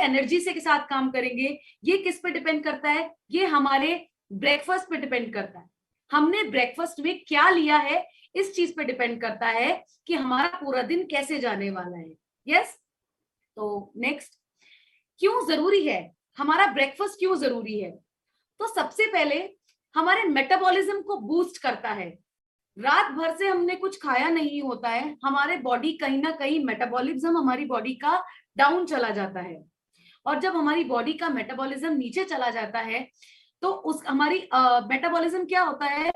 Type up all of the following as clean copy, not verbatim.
Energy से के साथ काम करेंगे, ये किस पे डिपेंड करता है? ये हमारे ब्रेकफास्ट पे डिपेंड करता है। हमने ब्रेकफास्ट में क्या लिया है, इस चीज पे डिपेंड करता है कि हमारा पूरा दिन कैसे जाने वाला है। यस, तो नेक्स्ट, क्यों जरूरी है हमारा ब्रेकफास्ट, क्यों जरूरी है? तो सबसे पहले हमारे मेटाबॉलिज्म को बूस्ट करता है। रात भर से हमने कुछ खाया नहीं होता है, हमारे बॉडी कहीं ना कहीं मेटाबॉलिज्म हमारी बॉडी का डाउन चला जाता है, और जब हमारी बॉडी का मेटाबॉलिज्म नीचे चला जाता है तो उस हमारी मेटाबॉलिज्म क्या होता है,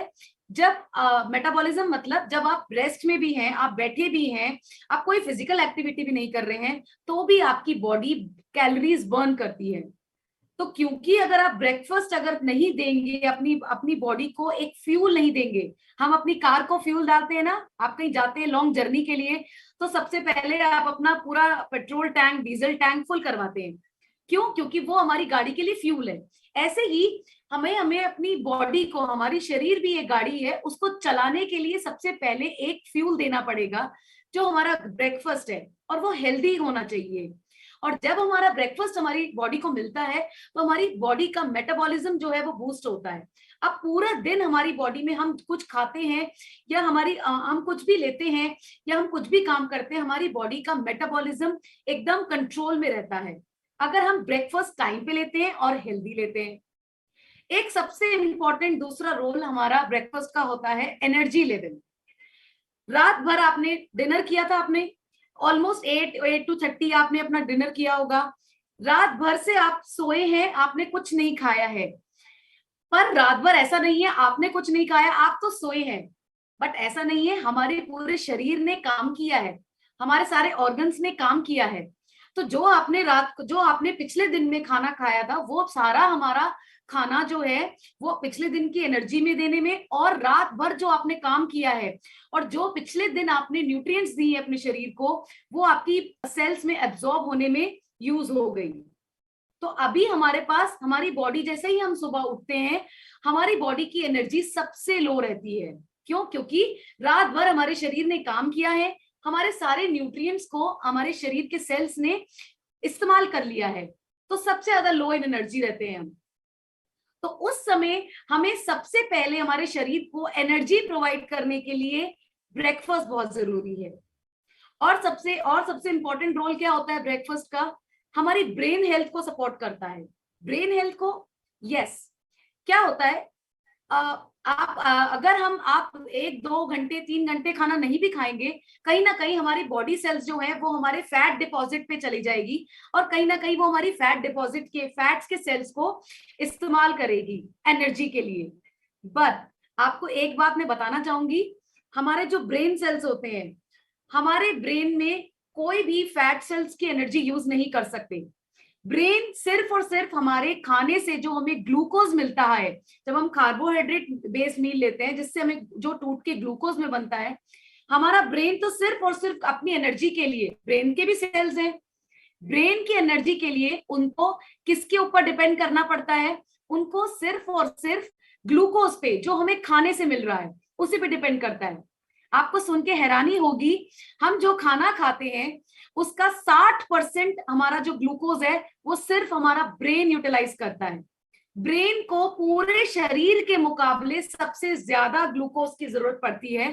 जब मेटाबॉलिज्म मतलब जब आप रेस्ट में भी हैं, आप बैठे भी हैं, आप कोई फिजिकल एक्टिविटी भी नहीं कर रहे हैं, तो भी आपकी बॉडी कैलोरीज बर्न करती है। तो क्योंकि अगर आप ब्रेकफास्ट अगर नहीं देंगे, अपनी बॉडी को एक फ्यूल नहीं देंगे, हम अपनी कार को फ्यूल डालते हैं ना, आप कहीं जाते हैं लॉन्ग जर्नी के लिए, तो सबसे पहले आप अपना पूरा petrol tank, diesel tank full करवाते हैं। क्यों? क्योंकि वो हमारी गाड़ी के लिए फ्यूल है। ऐसे ही हमें अपनी बॉडी को, हमारी शरीर भी एक गाड़ी है, उसको चलाने के लिए सबसे पहले एक फ्यूल देना पड़ेगा, जो हमारा ब्रेकफास्ट है, और वो हेल्दी होना चाहिए। और जब हमारा ब्रेकफास्ट हमारी बॉडी को मिलता है तो हमारी बॉडी का मेटाबॉलिज्म जो है वो बूस्ट होता है। अब पूरा दिन हमारी बॉडी में हम कुछ खाते हैं या हम कुछ भी लेते हैं या हम कुछ भी काम करते हैं, हमारी बॉडी का मेटाबॉलिज्म एकदम कंट्रोल में रहता है, अगर हम ब्रेकफास्ट टाइम पे लेते हैं और हेल्दी लेते हैं। एक सबसे इंपॉर्टेंट दूसरा रोल हमारा ब्रेकफास्ट का होता है एनर्जी लेवल। रात भर आपने डिनर किया था, आपने ऑलमोस्ट 8 to 30 आपने अपना डिनर किया होगा, रात भर से आप सोए हैं, आपने कुछ नहीं खाया है। पर रात भर ऐसा नहीं है आपने कुछ नहीं खाया, आप तो सोए हैं, बट ऐसा नहीं है, हमारे पूरे शरीर ने काम किया है, हमारे सारे ऑर्गन्स ने काम किया है। तो जो आपने पिछले दिन में खाना खाया था, वो सारा हमारा खाना जो है वो पिछले दिन की एनर्जी में देने में, और रात भर जो आपने काम किया है और जो पिछले दिन आपने न्यूट्रिएंट्स दिए अपने शरीर को, वो आपकी सेल्स में एब्जॉर्ब होने में यूज हो गई। तो अभी हमारे पास, हमारी बॉडी, जैसे ही हम सुबह उठते हैं, हमारी बॉडी की एनर्जी सबसे लो रहती है। क्यों? क्योंकि रात भर हमारे शरीर ने काम किया है, हमारे सारे न्यूट्रिएंट्स को हमारे शरीर के सेल्स ने इस्तेमाल कर लिया है, तो सबसे ज्यादा लो इन एनर्जी रहते हैं हम। तो उस समय हमें सबसे पहले हमारे शरीर को एनर्जी प्रोवाइड करने के लिए ब्रेकफास्ट बहुत जरूरी है। और सबसे इंपॉर्टेंट रोल क्या होता है ब्रेकफास्ट का? हमारी ब्रेन हेल्थ को सपोर्ट करता है। ब्रेन हेल्थ को, यस, क्या होता है, अगर आप 1-2 घंटे 3 घंटे खाना नहीं भी खाएंगे, कहीं ना कहीं हमारी बॉडी सेल्स जो है वो हमारे फैट डिपॉजिट पे चली जाएगी, और कहीं ना कहीं वो हमारी फैट्स के सेल्स को इस्तेमाल करेगी एनर्जी के लिए। बट आपको एक बात मैं बताना चाहूंगी, हमारे जो ब्रेन सेल्स होते हैं, हमारे ब्रेन में कोई भी फैट सेल्स की एनर्जी यूज नहीं कर सकते। ब्रेन सिर्फ और सिर्फ हमारे खाने से जो हमें ग्लूकोज मिलता है, जब हम कार्बोहाइड्रेट बेस्ड मील लेते हैं जिससे हमें जो टूट के ग्लूकोज में बनता है, हमारा ब्रेन तो सिर्फ और सिर्फ अपनी एनर्जी के लिए, ब्रेन के भी सेल्स हैं, ब्रेन की एनर्जी के लिए उनको किसके ऊपर डिपेंड करना पड़ता है? उनको सिर्फ और सिर्फ ग्लूकोज पे, जो हमें खाने से मिल रहा है, उसी पे डिपेंड करता है। आपको सुन के हैरानी होगी, हम जो खाना खाते हैं उसका 60% हमारा जो ग्लूकोज है वो सिर्फ हमारा ब्रेन यूटिलाइज करता है। ब्रेन को पूरे शरीर के मुकाबले सबसे ज्यादा ग्लूकोज की जरूरत पड़ती है,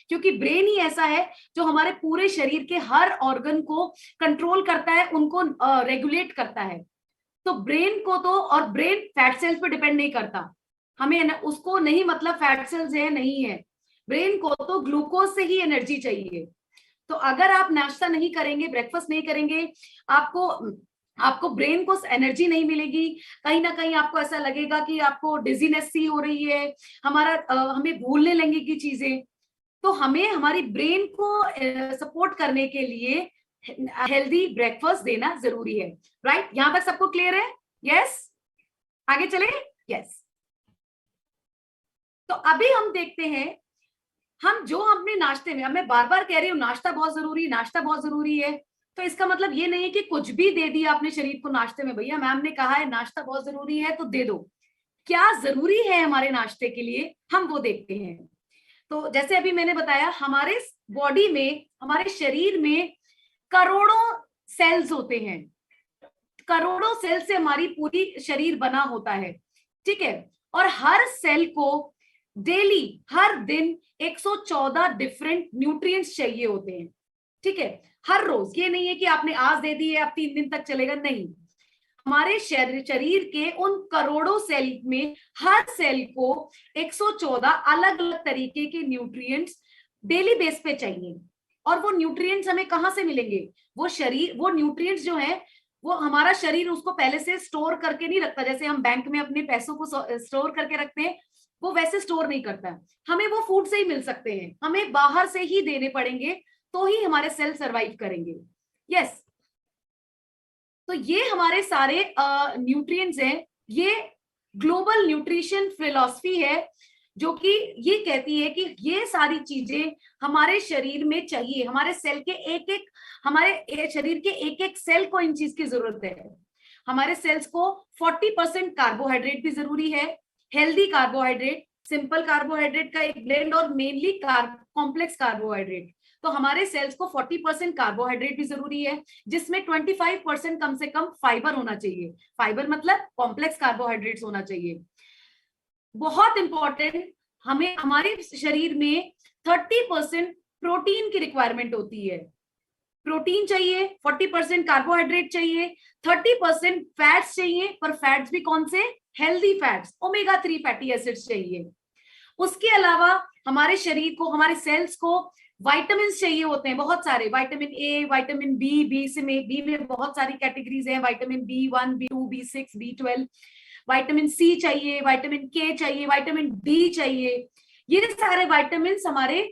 क्योंकि ब्रेन ही ऐसा है जो हमारे पूरे शरीर के हर ऑर्गन को कंट्रोल करता है, उनको रेगुलेट करता है। तो ब्रेन को तो, और ब्रेन फैट सेल्स पे डिपेंड नहीं करता, हमें उसको नहीं मतलब फैट सेल्स है नहीं है, ब्रेन को तो ग्लूकोज से ही एनर्जी चाहिए। तो अगर आप नाश्ता नहीं करेंगे, ब्रेकफास्ट नहीं करेंगे, आपको ब्रेन को एनर्जी नहीं मिलेगी, कहीं ना कहीं आपको ऐसा लगेगा कि आपको डिजीनेस सी हो रही है, हमें भूलने लगेगी चीजें। तो हमें हमारी ब्रेन को सपोर्ट करने के लिए हेल्दी ब्रेकफास्ट देना जरूरी है। राइट? यहां तक सबको क्लियर है? यस, आगे चले। यस, तो अभी हम देखते हैं, हम जो अपने नाश्ते में, मैं बार बार कह रही हूँ नाश्ता बहुत जरूरी, नाश्ता बहुत जरूरी है, तो इसका मतलब ये नहीं है कि कुछ भी दे दिया अपने शरीर को नाश्ते में। भैया मैम ने कहा है नाश्ता बहुत जरूरी है तो दे दो, क्या जरूरी है हमारे नाश्ते के लिए, हम वो देखते हैं। तो जैसे अभी मैंने बताया, हमारे बॉडी में, हमारे शरीर में करोड़ों सेल्स होते हैं, करोड़ों सेल से हमारी पूरी शरीर बना होता है, ठीक है। और हर सेल को डेली, हर दिन 114 डिफरेंट न्यूट्रिएंट्स चाहिए होते हैं, ठीक है। हर रोज, ये नहीं है कि आपने आज दे दी है अब 3 दिन तक चलेगा, नहीं। हमारे शरीर के उन करोड़ों सेल में हर सेल को 114 अलग अलग तरीके के न्यूट्रिएंट्स डेली बेस पे चाहिए। और वो न्यूट्रिएंट्स हमें कहाँ से मिलेंगे? वो न्यूट्रिएंट्स जो है वो हमारा शरीर उसको पहले से स्टोर करके नहीं रखता, जैसे हम बैंक में अपने पैसों को स्टोर करके रखते हैं, वो वैसे स्टोर नहीं करता। हमें वो फूड से ही मिल सकते हैं, हमें बाहर से ही देने पड़ेंगे, तो ही हमारे सेल सरवाइव करेंगे। यस, तो ये हमारे सारे न्यूट्रिएंट्स हैं। ये ग्लोबल न्यूट्रिशन फिलॉसफी है जो कि ये कहती है कि ये सारी चीजें हमारे शरीर में चाहिए, हमारे सेल के हमारे शरीर के एक एक सेल को इन चीज की जरूरत है। हमारे सेल्स को 40% कार्बोहाइड्रेट भी जरूरी है, हेल्दी कार्बोहाइड्रेट, सिंपल कार्बोहाइड्रेट का एक ब्लेंड और मेनली कॉम्प्लेक्स कार्बोहाइड्रेट। तो हमारे सेल्स को 40% कार्बोहाइड्रेट भी जरूरी है, जिसमें 25% कम से कम फाइबर होना चाहिए। फाइबर मतलब कॉम्प्लेक्स कार्बोहाइड्रेट्स होना चाहिए। बहुत इंपॉर्टेंट, हमें हमारे शरीर में 30% प्रोटीन की रिक्वायरमेंट होती है। प्रोटीन चाहिए, 40% कार्बोहाइड्रेट चाहिए, 30% फैट्स चाहिए, पर फैट्स भी कौन से? Healthy fats, omega 3 fatty acids चाहिए। उसके अलावा हमारे शरीर को, हमारे सेल्स को विटामिन चाहिए होते हैं, बहुत सारे। विटामिन ए, विटामिन बी में बहुत सारी कैटेगरीज हैं, vitamin B1, B2, B6, B12, vitamin C चाहिए, विटामिन के चाहिए, विटामिन डी चाहिए। ये सारे विटामिन हमारे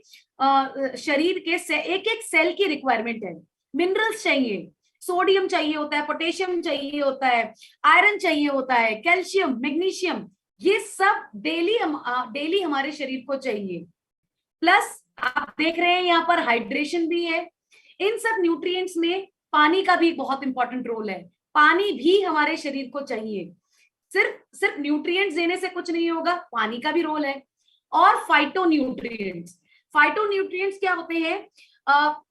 शरीर के एक एक सेल की रिक्वायरमेंट है। मिनरल्स चाहिए, सोडियम चाहिए होता है, पोटेशियम चाहिए होता है, आयरन चाहिए होता है, कैल्शियम, मैग्नीशियम, ये सब डेली हमारे शरीर को चाहिए। प्लस आप देख रहे हैं यहाँ पर हाइड्रेशन भी है। इन सब न्यूट्रिएंट्स में पानी का भी बहुत इंपॉर्टेंट रोल है। पानी भी हमारे शरीर को चाहिए। सिर्फ न्यूट्रिएंट्स देने से कुछ नहीं होगा, पानी का भी रोल है। और फाइटोन्यूट्रिएंट्स क्या होते हैं?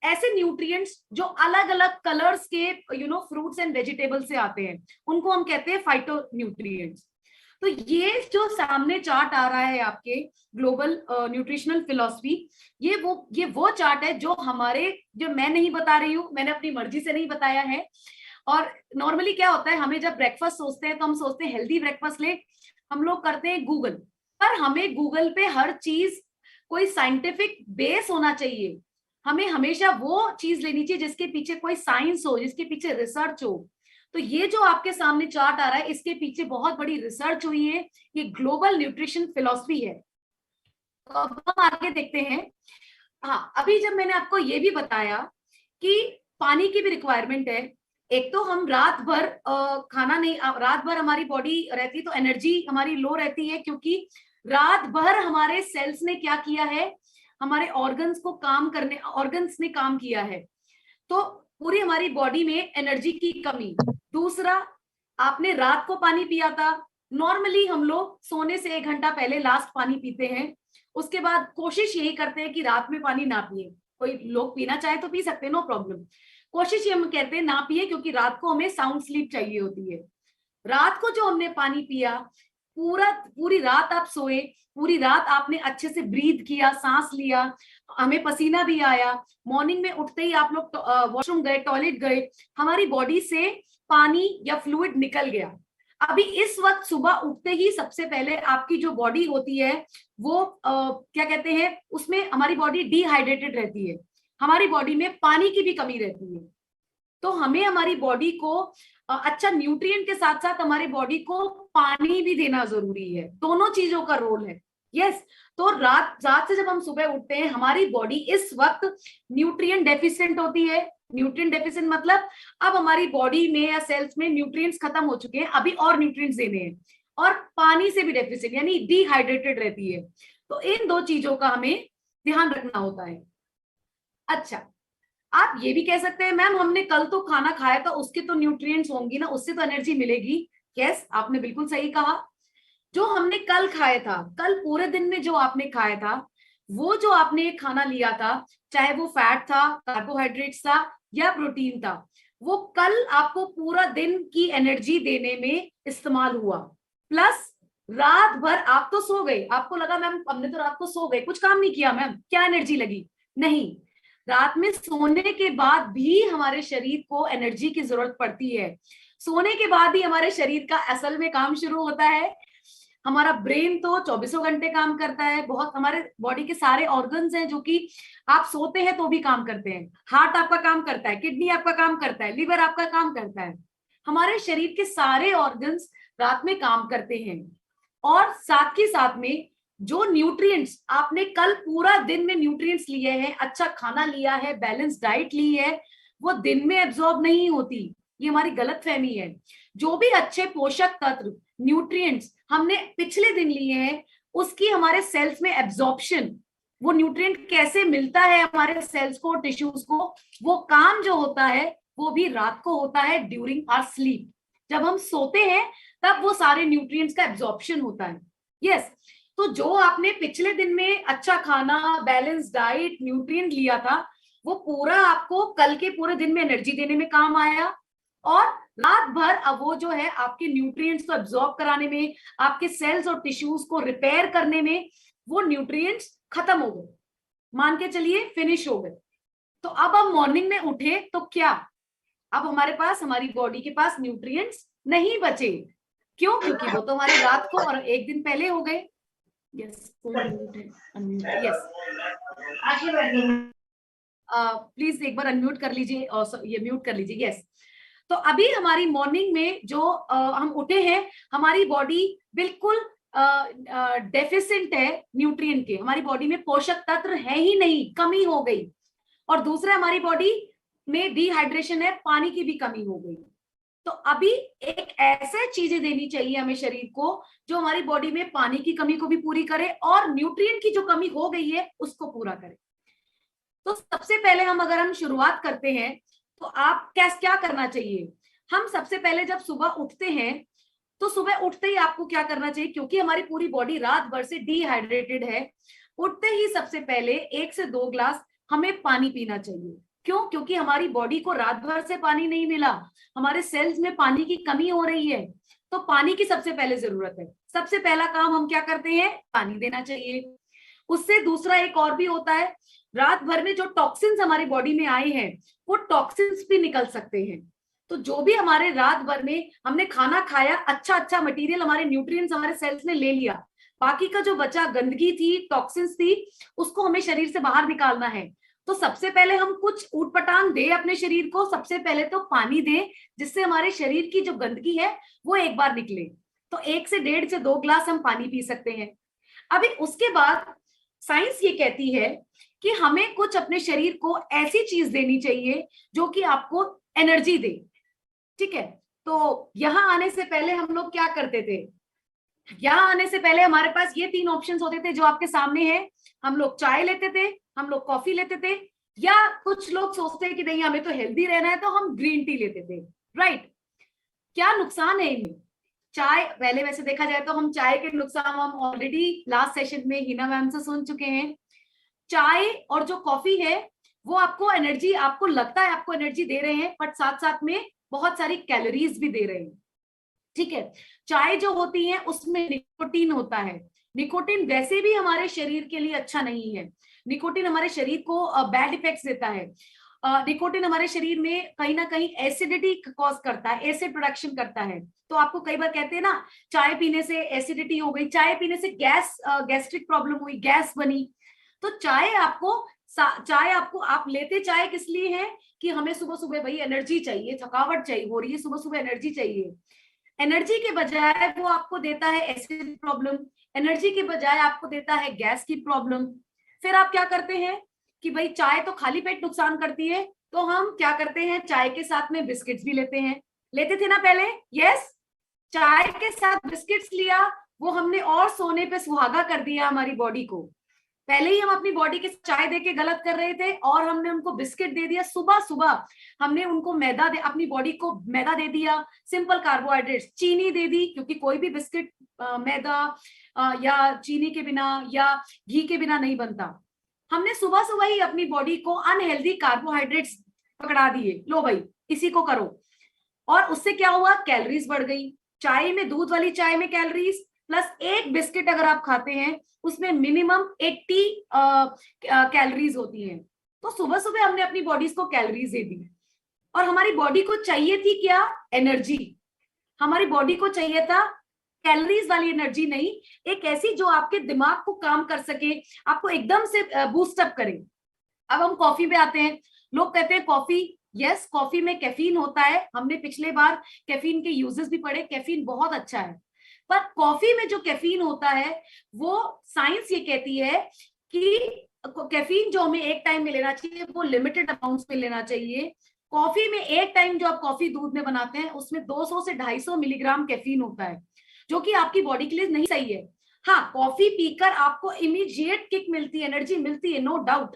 ऐसे न्यूट्रिएंट्स जो अलग अलग कलर्स के फ्रूट्स एंड वेजिटेबल से आते हैं, उनको हम कहते हैं फाइटोन्यूट्रिएंट्स। तो ये जो सामने चार्ट आ रहा है आपके ग्लोबल न्यूट्रिशनल फिलॉसफी, ये वो चार्ट है जो मैं नहीं बता रही हूँ, मैंने अपनी मर्जी से नहीं बताया है। और नॉर्मली क्या होता है, हमें जब ब्रेकफास्ट सोचते हैं तो हम सोचते हैं हेल्दी ब्रेकफास्ट ले, हम लोग करते हैं गूगल, पर हमें गूगल पे हर चीज कोई साइंटिफिक बेस होना चाहिए। हमें हमेशा वो चीज लेनी चाहिए जिसके पीछे कोई साइंस हो, जिसके पीछे रिसर्च हो। तो ये जो आपके सामने चार्ट आ रहा है, इसके पीछे बहुत बड़ी रिसर्च हुई है, ये ग्लोबल न्यूट्रिशन फिलॉसफी है। तो अब हम आगे देखते हैं। हाँ, अभी जब मैंने आपको ये भी बताया कि पानी की भी रिक्वायरमेंट है। एक तो हम रात भर खाना नहीं, रात भर हमारी बॉडी रहती तो एनर्जी हमारी लो रहती है, क्योंकि रात भर हमारे सेल्स ने क्या किया है, हमारे ऑर्गन्स ने काम किया है, तो पूरी हमारी बॉडी में एनर्जी की कमी। दूसरा, आपने रात को पानी पिया था, नॉर्मली हम लोग सोने से 1 घंटा पहले लास्ट पानी पीते हैं। उसके बाद कोशिश यही करते हैं कि रात में पानी ना पिए। कोई लोग पीना चाहे तो पी सकते हैं, नो प्रॉब्लम। कोशिश ये हम कहते हैं ना पिए, क्योंकि रात को हमें साउंड स्लीप चाहिए होती है। रात को जो हमने पानी पिया, पूरी रात आप सोए, पूरी रात आपने अच्छे से ब्रीथ किया, सांस लिया, हमें पसीना भी आया, मॉर्निंग में उठते ही आप लोग वॉशरूम गए, टॉयलेट गए, हमारी बॉडी से पानी या फ्लूइड निकल गया। अभी इस वक्त सुबह उठते ही सबसे पहले आपकी जो बॉडी होती है वो क्या कहते हैं, उसमें हमारी बॉडी डिहाइड्रेटेड रहती है, हमारी बॉडी में पानी की भी कमी रहती है। तो हमें हमारी बॉडी को अच्छा न्यूट्रिएंट के साथ साथ हमारी बॉडी को पानी भी देना जरूरी है। दोनों चीजों का रोल है। यस, तो रात से जब हम सुबह उठते हैं, हमारी बॉडी इस वक्त न्यूट्रिएंट डेफिशिएंट होती है। न्यूट्रिएंट डेफिशिएंट मतलब अब हमारी बॉडी में या सेल्स में न्यूट्रिएंट्स खत्म हो चुके हैं, अभी और न्यूट्रिएंट्स देने हैं। और पानी से भी डेफिशिएंट यानी डिहाइड्रेटेड रहती है। तो इन 2 चीजों का हमें ध्यान रखना होता है। अच्छा, आप ये भी कह सकते हैं मैम हमने कल तो खाना खाया था, उसके तो न्यूट्रिएंट्स होंगी ना, उससे तो एनर्जी मिलेगी। यस, आपने बिल्कुल सही कहा। जो हमने कल खाया था, कल पूरे दिन में जो आपने खाया था, वो जो आपने खाना लिया था, चाहे वो फैट था, कार्बोहाइड्रेट्स था या प्रोटीन था, वो कल आपको पूरा दिन की एनर्जी देने में इस्तेमाल हुआ, प्लस रात भर आप तो सो गए, आपको लगा मैम हमने तो रात को सो गए, कुछ काम नहीं किया मैम, क्या एनर्जी लगी? नहीं, रात में सोने के बाद भी हमारे शरीर को एनर्जी की जरूरत पड़ती है। सोने के बाद ही हमारे शरीर का असल में काम शुरू होता है। हमारा ब्रेन तो 24 घंटे काम करता है, बहुत हमारे बॉडी के सारे ऑर्गन्स हैं जो कि आप सोते हैं तो भी काम करते हैं। हार्ट आपका काम करता है, किडनी आपका काम करता है, लिवर आपका काम करता है, हमारे शरीर के सारे ऑर्गन्स रात में काम करते हैं। और साथ ही साथ में जो न्यूट्रिएंट्स आपने कल पूरा दिन में न्यूट्रिएंट्स लिए हैं, अच्छा खाना लिया है, बैलेंस डाइट ली है, वो दिन में एब्जॉर्ब नहीं होती, ये हमारी गलत फहमी है। जो भी अच्छे पोषक तत्व न्यूट्रिएंट्स हमने पिछले दिन लिए हैं, उसकी हमारे सेल्स में एब्जॉर्प्शन, वो न्यूट्रिएंट कैसे मिलता है हमारे सेल्स को, टिश्यूज को, वो काम जो होता है वो भी रात को होता है ड्यूरिंग आवर स्लीप। जब हम सोते हैं तब वो सारे न्यूट्रिएंट्स का एब्जॉर्प्शन होता है। यस, तो जो आपने पिछले दिन में अच्छा खाना, बैलेंस डाइट, न्यूट्रिएंट लिया था, वो पूरा आपको कल के पूरे दिन में एनर्जी देने में काम आया, और रात भर अब वो जो है आपके न्यूट्रिएंट्स को एब्जॉर्ब कराने में, आपके सेल्स और टिश्यूज को रिपेयर करने में, वो न्यूट्रिएंट्स खत्म हो गए, मान के चलिए फिनिश हो गए। तो अब हम मॉर्निंग में उठे तो क्या, अब हमारे पास, हमारी बॉडी के पास न्यूट्रिएंट्स नहीं बचे। क्यों? क्योंकि वो तो हमारे रात को और एक दिन पहले हो गए। यस, यस, प्लीज एक बार अनम्यूट कर लीजिए और ये म्यूट कर लीजिए। यस, तो अभी हमारी मॉर्निंग में जो हम उठे हैं, हमारी बॉडी बिल्कुल डेफिशिएंट है न्यूट्रिएंट के, हमारी बॉडी में पोषक तत्व है ही नहीं, कमी हो गई। और दूसरा, हमारी बॉडी में डिहाइड्रेशन है, पानी की भी कमी हो गई। तो अभी एक ऐसे चीजें देनी चाहिए हमें शरीर को जो हमारी बॉडी में पानी की कमी को भी पूरी करे और न्यूट्रिएंट की जो कमी हो गई है उसको पूरा करे। तो सबसे पहले हम शुरुआत करते हैं, तो आप क्या करना चाहिए। हम सबसे पहले जब सुबह उठते हैं, तो सुबह उठते ही आपको क्या करना चाहिए, क्योंकि हमारी पूरी बॉडी रात भर से डिहाइड्रेटेड है, उठते ही सबसे पहले 1 से 2 ग्लास हमें पानी पीना चाहिए। क्यों? क्योंकि हमारी बॉडी को रात भर से पानी नहीं मिला, हमारे सेल्स में पानी की कमी हो रही है, तो पानी की सबसे पहले जरूरत है। सबसे पहला काम हम क्या करते हैं, पानी देना चाहिए। उससे दूसरा एक और भी होता है, रात भर में जो टॉक्सिन्स हमारी बॉडी में आए हैं, वो टॉक्सिन्स भी निकल सकते हैं। तो जो भी हमारे रात भर में हमने खाना खाया, अच्छा मटेरियल, हमारे न्यूट्रिएंट्स हमारे सेल्स ने ले लिया, बाकी का जो बचा गंदगी थी, टॉक्सिन्स थी, उसको हमें शरीर से बाहर निकालना है। तो सबसे पहले हम कुछ ऊटपटांग दे अपने शरीर को, सबसे पहले तो पानी दे, जिससे हमारे शरीर की जो गंदगी है वो एक बार निकले। तो 1 से 1.5 से 2 ग्लास हम पानी पी सकते हैं। अभी उसके बाद साइंस ये कहती है कि हमें कुछ अपने शरीर को ऐसी चीज देनी चाहिए जो कि आपको एनर्जी दे। ठीक है, तो यहां आने से पहले हम लोग क्या करते थे, यहां आने से पहले हमारे पास ये 3 ऑप्शंस होते थे जो आपके सामने हैं। हम लोग चाय लेते थे, हम लोग कॉफी लेते थे, या कुछ लोग सोचते हैं कि नहीं हमें तो हेल्दी रहना है तो हम ग्रीन टी लेते थे। राइट, क्या नुकसान है इनमें? चाय, पहले वैसे देखा जाए तो हम चाय के नुकसान हम ऑलरेडी लास्ट सेशन में हिना मैम से सुन चुके हैं। चाय और जो कॉफी है वो आपको एनर्जी, आपको लगता है आपको एनर्जी दे रहे हैं, बट साथ साथ में बहुत सारी कैलोरीज भी दे रहे हैं। ठीक है, चाय जो होती है उसमें निकोटीन होता है। निकोटीन वैसे भी हमारे शरीर के लिए अच्छा नहीं है, निकोटीन हमारे शरीर को बैड इफेक्ट्स देता है। निकोटीन हमारे शरीर में कहीं ना कहीं एसिडिटी कॉज करता है, एसिड प्रोडक्शन करता है। तो आपको कई बार कहते हैं ना, चाय पीने से एसिडिटी हो गई, चाय पीने से गैस्ट्रिक प्रॉब्लम हुई, गैस बनी। तो चाय आपको आप लेते चाय किस लिए है कि हमें सुबह सुबह भाई एनर्जी चाहिए, थकावट चाहिए हो रही है, सुबह सुबह एनर्जी चाहिए। एनर्जी के बजाय वो आपको देता है एसिड प्रॉब्लम, एनर्जी के बजाय आपको देता है गैस की प्रॉब्लम। फिर आप क्या करते हैं कि भाई चाय तो खाली पेट नुकसान करती है, तो हम क्या करते हैं, चाय के साथ में बिस्किट्स भी लेते हैं। लेते थे ना पहले? यस, चाय के साथ बिस्किट्स लिया, वो हमने और सोने पे सुहागा कर दिया हमारी बॉडी को। पहले ही हम अपनी बॉडी के चाय देके गलत कर रहे थे और हमने उनको बिस्किट दे दिया सुबह सुबह, हमने उनको अपनी बॉडी को मैदा दे दिया, सिंपल कार्बोहाइड्रेट्स, चीनी दे दी, क्योंकि कोई भी बिस्किट मैदा या चीनी के बिना या घी के बिना नहीं बनता। हमने सुबह सुबह ही अपनी बॉडी को अनहेल्दी कार्बोहाइड्रेट्स पकड़ा दिए, लो भाई इसी को करो। और उससे क्या हुआ, कैलोरीज बढ़ गई। चाय में, दूध वाली चाय में कैलोरीज प्लस एक बिस्किट अगर आप खाते हैं उसमें मिनिमम 80 कैलोरीज होती हैं। तो सुबह सुबह हमने अपनी बॉडीज को कैलोरीज दे दी, और हमारी बॉडी को चाहिए थी क्या, एनर्जी। हमारी बॉडी को चाहिए था कैलोरीज वाली एनर्जी नहीं, एक ऐसी जो आपके दिमाग को काम कर सके, आपको एकदम से बूस्ट अप करे। अब हम कॉफी पे आते हैं। लोग कहते हैं कॉफी, यस कॉफी में कैफीन होता है, हमने पिछले बार कैफीन के यूजेस भी पढ़े, कैफीन बहुत अच्छा है। पर कॉफी में जो कैफीन होता है वो साइंस ये कहती है कि कैफीन जो हमें एक टाइम में लेना चाहिए वो लिमिटेड अमाउंट्स में लेना चाहिए। कॉफी में एक टाइम जो आप कॉफी दूध में बनाते हैं उसमें 200 से 250 मिलीग्राम कैफीन होता है, जो कि आपकी बॉडी के लिए नहीं सही है। हाँ, कॉफी पीकर आपको इमीडिएट किक मिलती है, एनर्जी मिलती है, नो डाउट,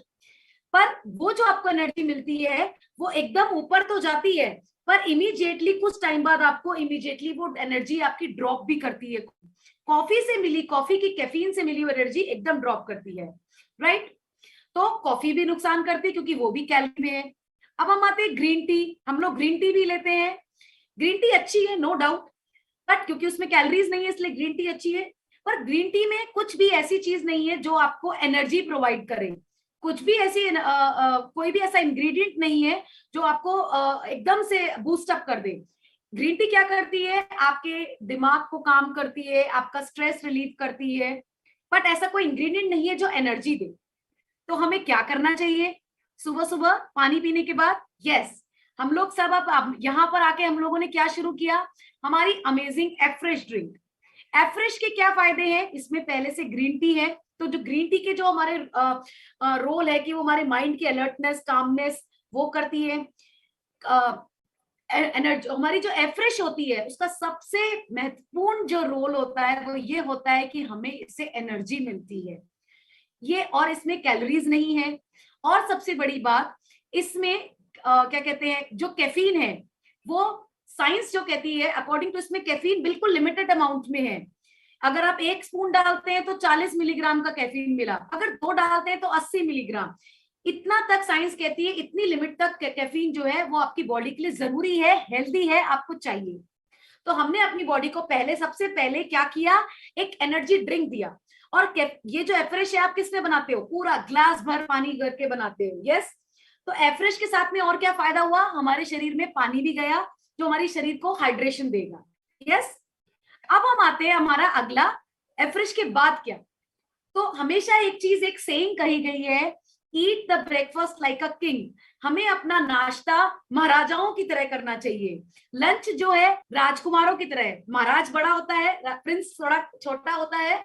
पर वो जो आपको एनर्जी मिलती है वो एकदम ऊपर तो जाती है, पर इमीडिएटली कुछ टाइम बाद आपको इमीडिएटली वो एनर्जी आपकी ड्रॉप भी करती है। कॉफी से मिली, कॉफी की कैफीन से मिली वो एनर्जी एकदम ड्रॉप करती है, राइट। तो कॉफी भी नुकसान करती है क्योंकि वो भी कैलोरी में है। अब हम आते हैं ग्रीन टी, हम लोग ग्रीन टी भी लेते हैं, ग्रीन टी अच्छी है नो डाउट, बट क्योंकि उसमें कैलोरीज नहीं है इसलिए ग्रीन टी अच्छी है। पर ग्रीन टी में कुछ भी ऐसी चीज नहीं है जो आपको एनर्जी प्रोवाइड करे, कुछ भी ऐसी कोई भी ऐसा इंग्रेडिएंट नहीं है जो आपको एकदम से बूस्ट अप कर दे। ग्रीन टी क्या करती है, आपके दिमाग को काम करती है, आपका स्ट्रेस रिलीव करती है, बट ऐसा कोई इंग्रेडिएंट नहीं है जो एनर्जी दे। तो हमें क्या करना चाहिए सुबह सुबह पानी पीने के बाद, यस हम लोग सब अब यहाँ पर आके हम लोगों ने क्या शुरू किया, हमारी अमेजिंग एफ्रेश ड्रिंक। एफ्रेश के क्या फायदे हैं, इसमें पहले से ग्रीन टी है, तो जो ग्रीन टी के जो हमारे रोल है कि वो हमारे माइंड की अलर्टनेस, कामनेस वो करती है। एनर्जी हमारी जो एफ्रेश होती है उसका सबसे महत्वपूर्ण जो रोल होता है वो ये होता है कि हमें इससे एनर्जी मिलती है ये, और इसमें कैलोरीज नहीं है। और सबसे बड़ी बात इसमें क्या कहते हैं, जो कैफीन है वो साइंस जो कहती है अकॉर्डिंग टू, इसमें कैफीन बिल्कुल लिमिटेड अमाउंट में है। अगर आप 1 स्पून डालते हैं तो 40 मिलीग्राम का कैफीन मिला, अगर 2 डालते हैं तो 80 मिलीग्राम, इतना तक साइंस कहती है, इतनी लिमिट तक कैफीन जो है वो आपकी बॉडी के लिए जरूरी है, हेल्दी है, आपको चाहिए। तो हमने अपनी बॉडी को पहले, सबसे पहले क्या किया, एक एनर्जी ड्रिंक दिया। और ये जो एफ्रेश है आप किसमें बनाते हो, पूरा ग्लास भर पानी करके बनाते हो, यस। तो एफ्रेश के साथ में और क्या फायदा हुआ, हमारे शरीर में पानी भी गया जो हमारे शरीर को हाइड्रेशन देगा, यस। अब हम आते हैं हमारा अगला, एफ्रेश के बाद क्या। तो हमेशा एक चीज, एक सेइंग कही गई है, eat the breakfast like a king. हमें अपना नाश्ता महाराजाओं की तरह करना चाहिए, लंच जो है राजकुमारों की तरह, महाराज बड़ा होता है, प्रिंस थोड़ा छोटा होता है,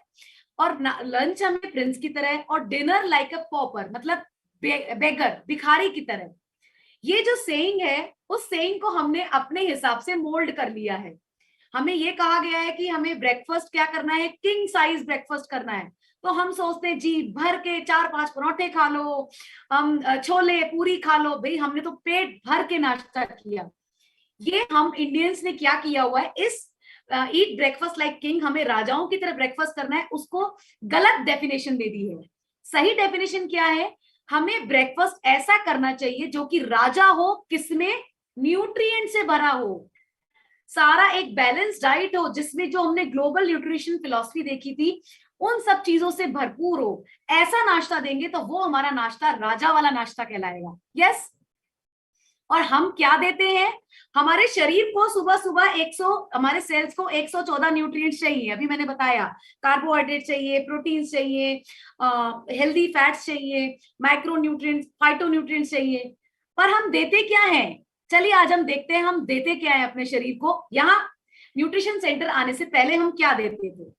और लंच हमें प्रिंस की तरह, और डिनर लाइक अ पॉपर, मतलब बेगर, भिखारी की तरह। ये जो सेइंग है उस सेइंग को हमने अपने हिसाब से मोल्ड कर लिया है। हमें ये कहा गया है कि हमें ब्रेकफास्ट क्या करना है, किंग साइज ब्रेकफास्ट करना है। तो हम सोचते हैं जी भर के 4-5 परोठे खा लो, हम छोले पूरी खा लो, भाई हमने तो पेट भर के नाश्ता किया। ये हम इंडियंस ने क्या किया हुआ है, इस ईट ब्रेकफास्ट लाइक किंग, हमें राजाओं की तरह ब्रेकफास्ट करना है, उसको गलत डेफिनेशन दे दी है। सही डेफिनेशन क्या है, हमें ब्रेकफास्ट ऐसा करना चाहिए जो कि राजा हो, किसमें, न्यूट्रिएंट से भरा हो, सारा एक बैलेंस डाइट हो, जिसमें जो हमने ग्लोबल न्यूट्रिशन फिलॉसफी देखी थी उन सब चीजों से भरपूर हो। ऐसा नाश्ता देंगे तो वो हमारा नाश्ता राजा वाला नाश्ता कहलाएगा, यस। और हम क्या देते हैं, हमारे शरीर को सुबह सुबह 100, हमारे सेल्स को 114 न्यूट्रिएंट्स चाहिए, अभी मैंने बताया, कार्बोहाइड्रेट चाहिए, प्रोटीन चाहिए, हेल्दी फैट्स चाहिए, माइक्रो न्यूट्रिएंट्स, फाइटो न्यूट्रिएंट्स चाहिए, पर हम देते क्या है, चलिए आज हम देखते हैं हम देते क्या है अपने शरीर को। यहाँ न्यूट्रिशन सेंटर आने से पहले हम क्या देते थे,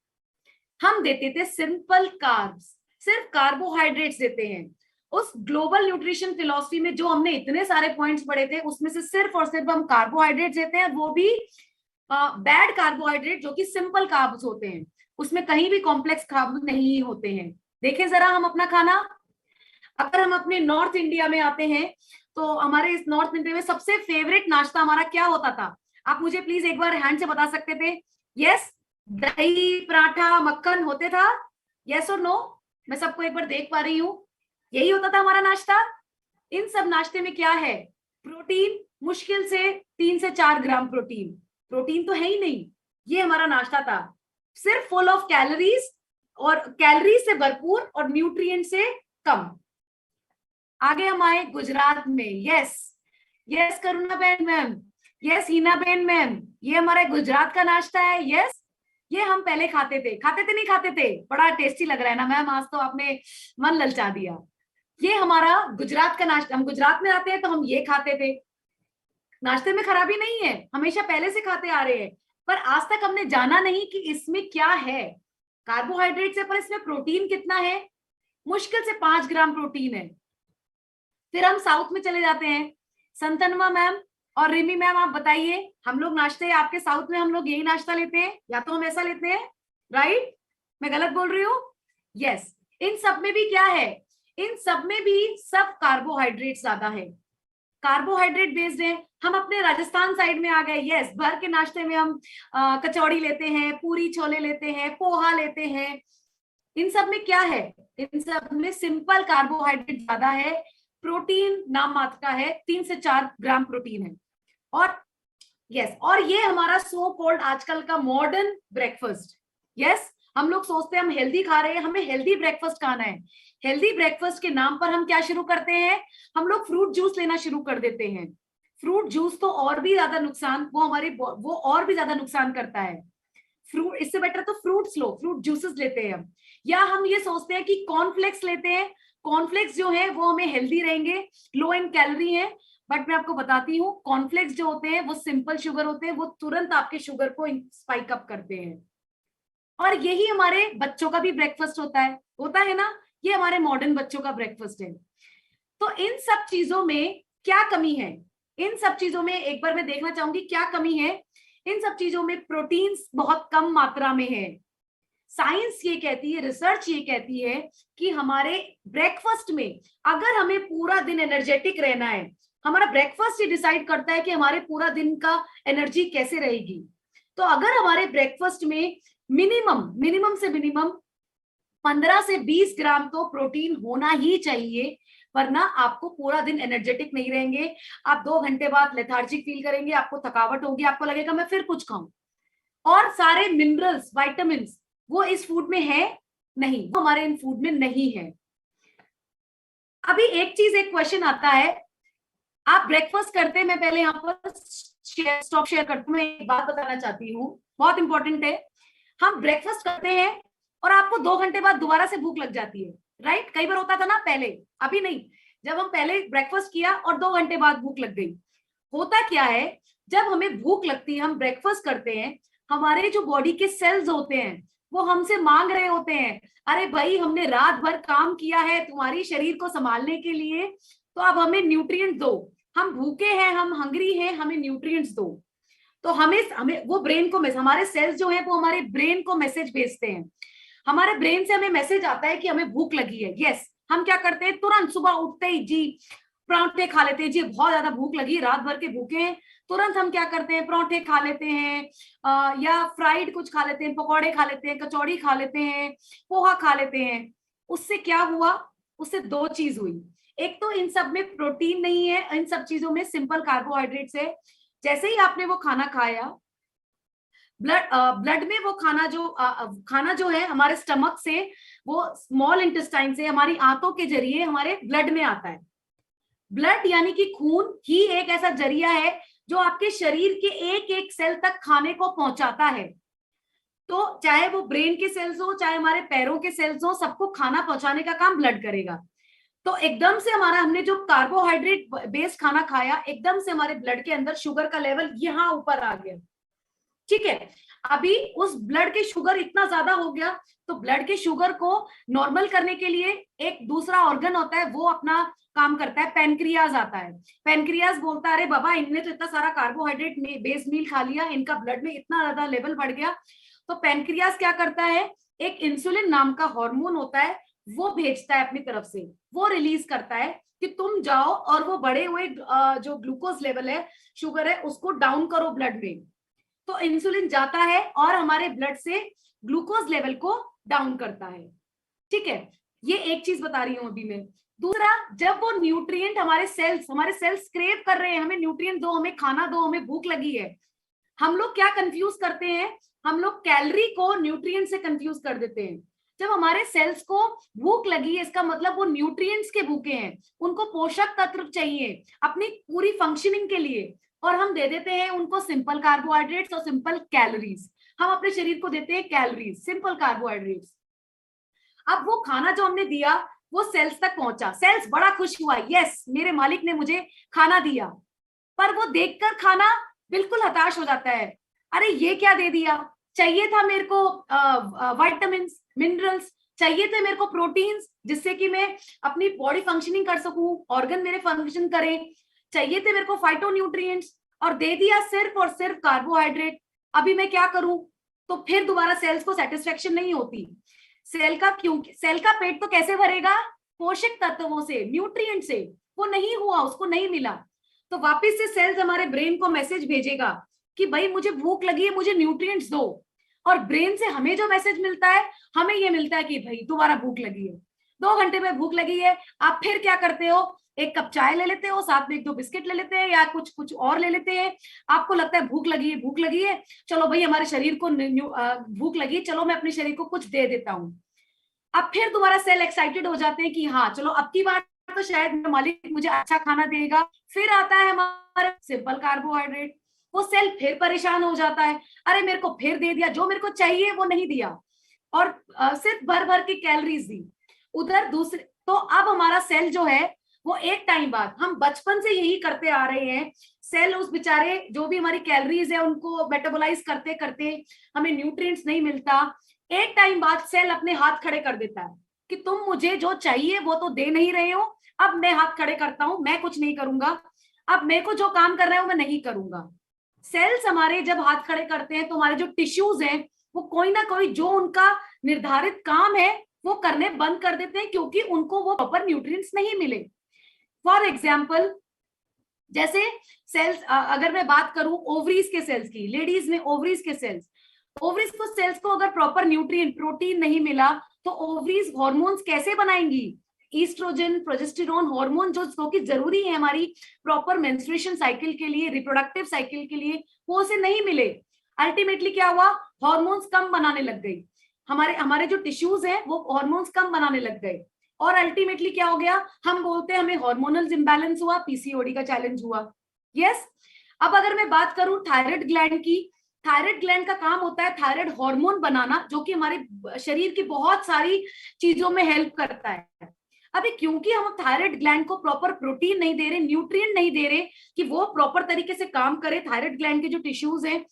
हम देते थे सिंपल कार्ब्स, सिर्फ कार्बोहाइड्रेट्स देते हैं। उस ग्लोबल न्यूट्रिशन फिलॉसफी में जो हमने इतने सारे पॉइंट्स पढ़े थे उसमें से सिर्फ और सिर्फ हम कार्बोहाइड्रेट देते हैं, वो भी बैड कार्बोहाइड्रेट जो कि सिंपल कार्ब्स होते हैं, उसमें कहीं भी कॉम्प्लेक्स कार्ब्स नहीं होते हैं। देखें जरा हम अपना खाना, अगर हम अपने नॉर्थ इंडिया में आते हैं तो हमारे इस नॉर्थ इंडिया में सबसे फेवरेट नाश्ता हमारा क्या होता था, आप मुझे प्लीज एक बार हैंड से बता सकते थे, यस, दही पराठा मक्खन होते था, यस और नो, मैं सबको एक बार देख पा रही हूँ, यही होता था हमारा नाश्ता। इन सब नाश्ते में क्या है, प्रोटीन मुश्किल से 3 से 4 ग्राम प्रोटीन, प्रोटीन तो है ही नहीं। ये हमारा नाश्ता था, सिर्फ फुल ऑफ कैलोरीज और कैलोरी से भरपूर और न्यूट्रिएंट से कम। आगे हम आए गुजरात में। यस यस करुणा बहन मैम, यस हिना बहन मैम, ये हमारा गुजरात का नाश्ता है। यस ये हम पहले खाते थे नहीं खाते थे, बड़ा टेस्टी लग रहा है ना मैम, आज तो आपने मन ललचा दिया। ये हमारा गुजरात का नाश्ता, हम गुजरात में आते हैं तो हम ये खाते थे। नाश्ते में खराबी नहीं है, हमेशा पहले से खाते आ रहे हैं, पर आज तक हमने जाना नहीं कि इसमें क्या है। कार्बोहाइड्रेट है पर इसमें प्रोटीन कितना है, मुश्किल से 5 ग्राम प्रोटीन है। फिर हम साउथ में चले जाते हैं। संतनवा मैम और रिमी मैम आप बताइए, हम लोग नाश्ते आपके साउथ में हम लोग यही नाश्ता लेते हैं या तो हम ऐसा लेते हैं, राइट? मैं गलत बोल रही हूँ? यस। इन सब में भी क्या है, इन सब में भी सब कार्बोहाइड्रेट ज्यादा है, कार्बोहाइड्रेट बेस्ड है। हम अपने राजस्थान साइड में आ गए। यस, भर के नाश्ते में हम कचौड़ी लेते हैं, पूरी छोले लेते हैं, पोहा लेते हैं। इन सब में क्या है, इन सब में सिंपल कार्बोहाइड्रेट ज्यादा है, प्रोटीन नाम मात्र का है, 3 से 4 ग्राम प्रोटीन है। और यस, और ये हमारा सो कॉल्ड आजकल का मॉडर्न ब्रेकफास्ट। यस, हम लोग सोचते हैं हम हेल्दी खा रहे हैं, हमें हेल्दी ब्रेकफास्ट खाना है। हेल्दी ब्रेकफास्ट के नाम पर हम क्या शुरू करते हैं, हम लोग फ्रूट जूस लेना शुरू कर देते हैं। फ्रूट जूस तो और भी ज्यादा नुकसान, वो और भी ज्यादा नुकसान करता है। फ्रूट, इससे बेटर तो फ्रूट्स लो, फ्रूट जूसेस लेते हैं हम। या हम ये सोचते हैं कि कॉर्नफ्लेक्स लेते हैं, कॉर्नफ्लेक्स जो है वो हमें हेल्दी रहेंगे, लो इन कैलोरी है। बट मैं आपको बताती हूँ, कॉर्नफ्लेक्स जो होते हैं वो सिंपल शुगर होते हैं, वो तुरंत आपके शुगर को स्पाइक अप करते हैं। और यही हमारे बच्चों का भी ब्रेकफास्ट होता है ना, ये हमारे मॉडर्न बच्चों का ब्रेकफास्ट है। तो इन सब चीजों में क्या कमी है, इन सब चीजों में एक बार मैं देखना चाहूंगी क्या कमी है। इन सब चीजों में प्रोटीन्स बहुत कम मात्रा में है। साइंस ये कहती है, रिसर्च ये कहती है कि हमारे ब्रेकफास्ट में अगर हमें पूरा दिन एनर्जेटिक रहना है, हमारा ब्रेकफास्ट ये डिसाइड करता है कि हमारे पूरा दिन का एनर्जी कैसे रहेगी। तो अगर हमारे ब्रेकफास्ट में मिनिमम से मिनिमम 15 से 20 ग्राम तो प्रोटीन होना ही चाहिए, वरना आपको पूरा दिन एनर्जेटिक नहीं रहेंगे। आप 2 घंटे बाद लेथार्जिक फील करेंगे, आपको थकावट होगी, आपको लगेगा मैं फिर कुछ खाऊं। और सारे मिनरल्स, विटामिन्स वो इस फूड में है नहीं, वो हमारे इन फूड में नहीं है। अभी एक क्वेश्चन आता है, आप ब्रेकफास्ट करते हैं, मैं पहले यहाँ पर स्टॉप शेयर करती हूँ, मैं एक बात बताना चाहती हूँ, बहुत इंपॉर्टेंट है। हम ब्रेकफास्ट करते हैं और आपको 2 घंटे बाद दोबारा से भूख लग जाती है, राइट? कई बार होता था ना पहले, अभी नहीं। जब हम पहले ब्रेकफास्ट किया और 2 घंटे बाद भूख लग गई, होता क्या है, जब हमें भूख लगती है, हम ब्रेकफास्ट करते हैं, हमारे जो बॉडी के सेल्स होते हैं वो हमसे मांग रहे होते हैं, अरे भाई हमने रात भर काम किया है तुम्हारी शरीर को संभालने के लिए, तो अब हमें न्यूट्रिएंट्स दो, हम भूखे हैं, हम हंग्री हैं, हमें न्यूट्रिएंट्स दो। तो हमें वो ब्रेन को, हमारे सेल्स जो है वो हमारे ब्रेन को मैसेज भेजते हैं। हमारे ब्रेन से हमें मैसेज आता है कि हमें भूख लगी है। यस, हम क्या करते हैं, तुरंत सुबह उठते ही जी परांठे खा लेते हैं, जी बहुत ज्यादा भूख लगी, रात भर के भूखे हैं, तुरंत हम क्या करते हैं, परांठे खा लेते हैं, या फ्राइड कुछ खा लेते हैं, पकौड़े खा लेते हैं, कचौड़ी खा लेते हैं, पोहा खा लेते हैं। उससे क्या हुआ, उससे 2 चीज हुई। एक तो इन सब में प्रोटीन नहीं है, इन सब चीजों में सिंपल कार्बोहाइड्रेट्स है। जैसे ही आपने वो खाना खाया, ब्लड में वो खाना जो है हमारे स्टमक से, वो स्मॉल इंटेस्टाइन से, हमारी आंतों के जरिए हमारे ब्लड में आता है। ब्लड यानी कि खून ही एक ऐसा जरिया है जो आपके शरीर के एक एक सेल तक खाने को पहुंचाता है। तो चाहे वो ब्रेन के सेल्स हो, चाहे हमारे पैरों के सेल्स हो, सबको खाना पहुंचाने का काम ब्लड करेगा। तो एकदम से हमने जो कार्बोहाइड्रेट बेस्ड खाना खाया, एकदम से हमारे ब्लड के अंदर शुगर का लेवल यहाँ ऊपर आ गया, ठीक है। अभी उस ब्लड के शुगर इतना ज्यादा हो गया, तो ब्लड के शुगर को नॉर्मल करने के लिए एक दूसरा ऑर्गन होता है, वो अपना काम करता है, पैनक्रियाज आता है। पैनक्रियाज बोलता है अरे बाबा इनने तो इतना सारा कार्बोहाइड्रेट बेस मील खा लिया, इनका ब्लड में इतना ज्यादा लेवल बढ़ गया। तो पैनक्रियाज क्या करता है, एक इंसुलिन नाम का हार्मोन होता है, वो भेजता है अपनी तरफ से, वो रिलीज करता है कि तुम जाओ और वो बढ़े हुए जो ग्लूकोज लेवल है, शुगर है, उसको डाउन करो ब्लड में। तो इंसुलिन जाता है और हमारे ब्लड से ग्लूकोज लेवल को डाउन करता है, ठीक है। ये एक चीज बता रही हूं अभी मैं। दूसरा, जब वो न्यूट्रिएंट हमारे सेल्स क्रेव कर रहे हैं, हमें न्यूट्रिएंट दो, हमें खाना दो, हमें भूख लगी है, हम लोग क्या कंफ्यूज करते हैं, हम लोग कैलोरी को न्यूट्रिएंट से कंफ्यूज कर देते हैं। जब हमारे सेल्स को भूख लगी है, इसका मतलब वो न्यूट्रिएंट्स के भूखे हैं, उनको पोषक तत्व चाहिए अपनी पूरी फंक्शनिंग के लिए, और हम दे देते हैं उनको सिंपल कार्बोहाइड्रेट्स और सिंपल कैलोरीज। हम अपने शरीर को देते हैं कैलोरीज, सिंपल कार्बोहाइड्रेट्स। अब वो खाना जो हमने दिया वो सेल्स तक पहुंचा, सेल्स बड़ा खुश हुआ, यस मेरे मालिक ने मुझे खाना दिया। पर वो देखकर खाना बिल्कुल हताश हो जाता है, अरे ये क्या दे दिया, चाहिए था मेरे को विटामिन मिनरल्स, चाहिए थे मेरे को प्रोटीन्स जिससे कि मैं अपनी बॉडी फंक्शनिंग कर सकूं, ऑर्गन मेरे फंक्शन करें, चाहिए थे मेरे को फाइटोन्यूट्रिएंट्स, और दे दिया सिर्फ और सिर्फ कार्बोहाइड्रेट। अभी मैं क्या करूं? तो फिर दोबारा सेल्स को सेटिस्फेक्शन नहीं होती। क्योंकि सेल का पेट तो कैसे भरेगा? पोषक तत्वों से, न्यूट्रिएंट से। वो नहीं हुआ, उसको नहीं मिला, तो वापस से सेल्स हमारे ब्रेन को मैसेज भेजेगा कि भाई मुझे भूख लगी है, मुझे न्यूट्रिएंट्स दो। और ब्रेन से हमें जो मैसेज मिलता है, हमें ये मिलता है कि भाई दोबारा भूख लगी है, 2 घंटे में भूख लगी है। आप फिर क्या करते हो? एक कप चाय ले लेते हो, साथ में 1-2 बिस्किट ले लेते हैं, या कुछ कुछ और ले लेते हैं। आपको लगता है भूख लगी है, भूख लगी है, चलो भाई हमारे शरीर को भूख लगी, चलो मैं अपने शरीर को कुछ दे देता हूँ। अब फिर दोबारा सेल एक्साइटेड हो जाते हैं कि हाँ चलो अब की बार तो शायद मालिक मुझे अच्छा खाना देगा। फिर आता है हमारा सिंपल कार्बोहाइड्रेट, वो सेल फिर परेशान हो जाता है, अरे मेरे को फिर दे दिया, जो मेरे को चाहिए वो नहीं दिया, और सिर्फ भर भर की कैलोरीज दी उधर दूसरे। तो अब हमारा सेल जो है वो एक टाइम बाद, हम बचपन से यही करते आ रहे हैं, सेल उस बेचारे जो भी हमारी कैलोरीज है उनको मेटाबोलाइज करते करते हमें न्यूट्रिएंट्स नहीं मिलता। एक टाइम बाद सेल अपने हाथ खड़े कर देता है कि तुम मुझे जो चाहिए वो तो दे नहीं रहे हो, अब मैं हाथ खड़े करता हूं, मैं कुछ नहीं करूंगा, अब मेरे को जो काम कर रहे हो मैं नहीं करूंगा। सेल्स हमारे जब हाथ खड़े करते हैं तो हमारे जो टिश्यूज हैं वो कोई ना कोई जो उनका निर्धारित काम है वो करने बंद कर देते हैं, क्योंकि उनको वो प्रॉपर न्यूट्रिएंट्स नहीं मिले। फॉर एग्जाम्पल, जैसे सेल्स, अगर मैं बात करूं ओवरीज के सेल्स की, लेडीज में ओवरीज के सेल्स, ओवरीज को सेल्स को अगर प्रॉपर न्यूट्रिएंट प्रोटीन नहीं मिला तो ओवरीज हार्मोन्स कैसे बनाएंगी? ईस्ट्रोजन प्रोजेस्टेरोन हार्मोन जो कि जरूरी है हमारी प्रॉपर मेंस्ट्रुएशन साइकिल के लिए, रिप्रोडक्टिव साइकिल के लिए, वो उसे नहीं मिले। अल्टीमेटली क्या हुआ? हार्मोन्स कम बनाने लग गई, हमारे हमारे जो टिश्यूज हैं वो हार्मोन्स कम बनाने लग गए, और अल्टीमेटली क्या हो गया? हम बोलते हैं हमें हार्मोनल इंबैलेंस हुआ, पीसीओडी का चैलेंज हुआ। यस। अब अगर मैं बात करूं थायराइड ग्लैंड की, थायराइड ग्लैंड का काम होता है थायराइड हार्मोन बनाना, जो कि हमारे शरीर की बहुत सारी चीजों में हेल्प करता है। अभी क्योंकि हम थायराइड ग्लैंड को प्रॉपर प्रोटीन नहीं दे रहे, न्यूट्रिएंट नहीं दे रहे कि वो प्रॉपर तरीके से काम करे, थायराइड ग्लैंड के जो टिश्यूज हैं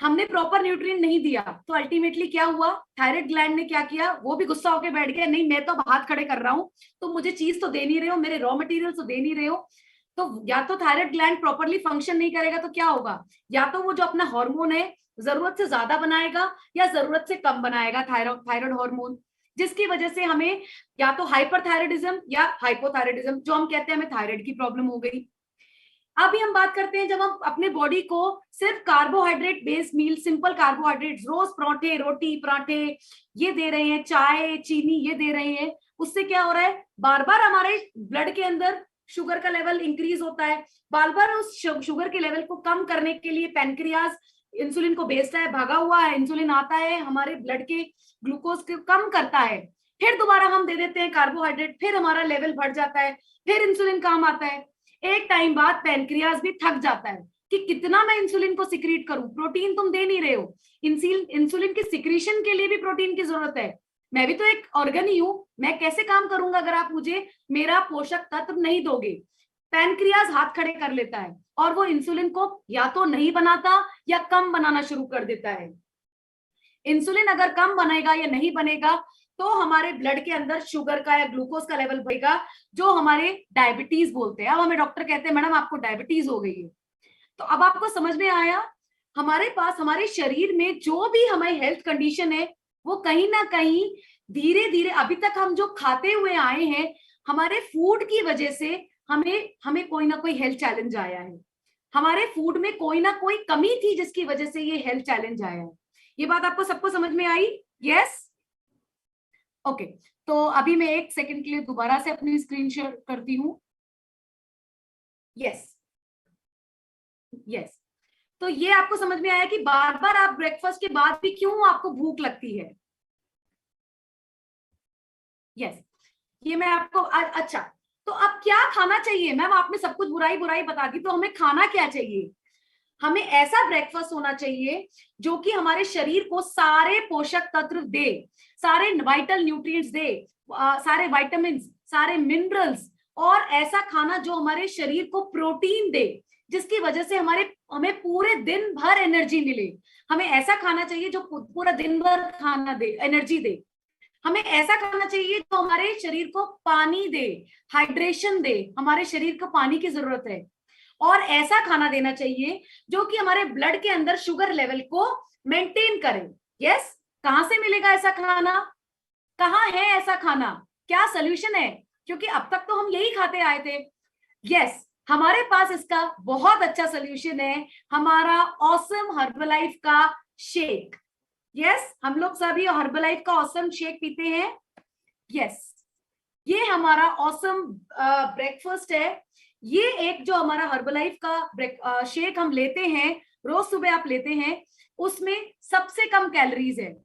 हमने प्रॉपर न्यूट्रिएंट नहीं दिया, तो अल्टीमेटली क्या हुआ? थायराइड ग्लैंड ने क्या किया? वो भी गुस्सा होकर बैठ गया, नहीं मैं तो हाथ खड़े कर रहा हूँ, तो मुझे चीज तो दे नहीं रहे हो, मेरे रॉ मटेरियल तो दे नहीं रहे हो। तो या तो थायराइड ग्लैंड प्रॉपरली फंक्शन नहीं करेगा तो क्या होगा? या तो वो जो अपना हार्मोन है जरूरत से ज्यादा बनाएगा या जरूरत से कम बनाएगा थायराइड हार्मोन, जिसकी वजह से हमें या तो हाइपरथायराइडिज्म या हाइपोथायराइडिज्म, जो हम कहते हैं हमें थायराइड की प्रॉब्लम हो गई। अभी हम बात करते हैं जब हम अपने बॉडी को सिर्फ कार्बोहाइड्रेट बेस्ड मील, सिंपल कार्बोहाइड्रेट्स, रोज पराठे, रोटी पराठे ये दे रहे हैं, चाय चीनी ये दे रहे हैं, उससे क्या हो रहा है? बार बार हमारे ब्लड के अंदर शुगर का लेवल इंक्रीज होता है, बार बार उस शुगर के लेवल को कम करने के लिए पैनक्रियाज इंसुलिन को भेजता है, भागा हुआ है, इंसुलिन आता है हमारे ब्लड के ग्लूकोज को कम करता है, फिर दोबारा हम दे देते हैं कार्बोहाइड्रेट, फिर हमारा लेवल बढ़ जाता है, फिर इंसुलिन काम आता है। एक टाइम बाद पैनक्रियाज भी थक जाता है कि कितना मैं इंसुलिन को सिक्रीट करूं, प्रोटीन तुम दे नहीं रहे हो, इंसुलिन की सिक्रीशन के लिए भी प्रोटीन की जरूरत है, मैं भी तो एक ऑर्गन ही हूं, मैं कैसे काम करूंगा अगर आप मुझे मेरा पोषक तत्व नहीं दोगे? पैनक्रियाज हाथ खड़े कर लेता है और वो इंसुलिन को या तो नहीं बनाता या कम बनाना शुरू कर देता है। इंसुलिन अगर कम बनेगा या नहीं बनेगा तो हमारे ब्लड के अंदर शुगर का या ग्लूकोज का लेवल बढ़ेगा, जो हमारे डायबिटीज बोलते हैं। अब हमें डॉक्टर कहते हैं मैडम आपको डायबिटीज हो गई है। तो अब आपको समझ में आया, हमारे पास हमारे शरीर में जो भी हमारी हेल्थ कंडीशन है वो कहीं ना कहीं धीरे धीरे, अभी तक हम जो खाते हुए आए हैं हमारे फूड की वजह से हमें कोई ना कोई हेल्थ चैलेंज आया है, हमारे फूड में कोई ना कोई कमी थी जिसकी वजह से ये हेल्थ चैलेंज आया है। ये बात आपको सबको समझ में आई? यस। ओके, तो अभी मैं 1 सेकंड के लिए दोबारा से अपनी स्क्रीन शेयर करती हूँ। यस यस, तो ये आपको समझ में आया कि बार बार आप ब्रेकफास्ट के बाद भी क्यों आपको भूख लगती है। यस, ये मैं आपको अच्छा, तो अब क्या खाना चाहिए मैम? आपने सब कुछ बुराई बुराई बता दी, तो हमें खाना क्या चाहिए? हमें ऐसा ब्रेकफास्ट होना चाहिए जो कि हमारे शरीर को सारे पोषक तत्व दे, सारे वाइटल न्यूट्रिएंट्स दे, सारे विटामिन, सारे मिनरल्स, और ऐसा खाना जो हमारे शरीर को प्रोटीन दे, जिसकी वजह से हमें पूरे दिन भर एनर्जी मिले। हमें ऐसा खाना चाहिए जो पूरा दिन भर खाना दे, एनर्जी दे। हमें ऐसा खाना चाहिए जो हमारे शरीर को पानी दे, हाइड्रेशन दे, हमारे शरीर को पानी की जरूरत है। और ऐसा खाना देना चाहिए जो कि हमारे ब्लड के अंदर शुगर लेवल को मेंटेन करे। यस, कहां से मिलेगा ऐसा खाना? कहाँ है ऐसा खाना? क्या सोल्यूशन है? क्योंकि अब तक तो हम यही खाते आए थे। यस, हमारे पास इसका बहुत अच्छा सोल्यूशन है, हमारा ऑसम हर्बलाइफ का शेक। यस, हम लोग सभी हर्बलाइफ का ऑसम शेक पीते हैं। यस, ये हमारा ऑसम ब्रेकफास्ट है। ये एक जो हमारा हर्बलाइफ का शेक हम लेते हैं, रोज सुबह आप लेते हैं, उसमें सबसे कम कैलोरीज है।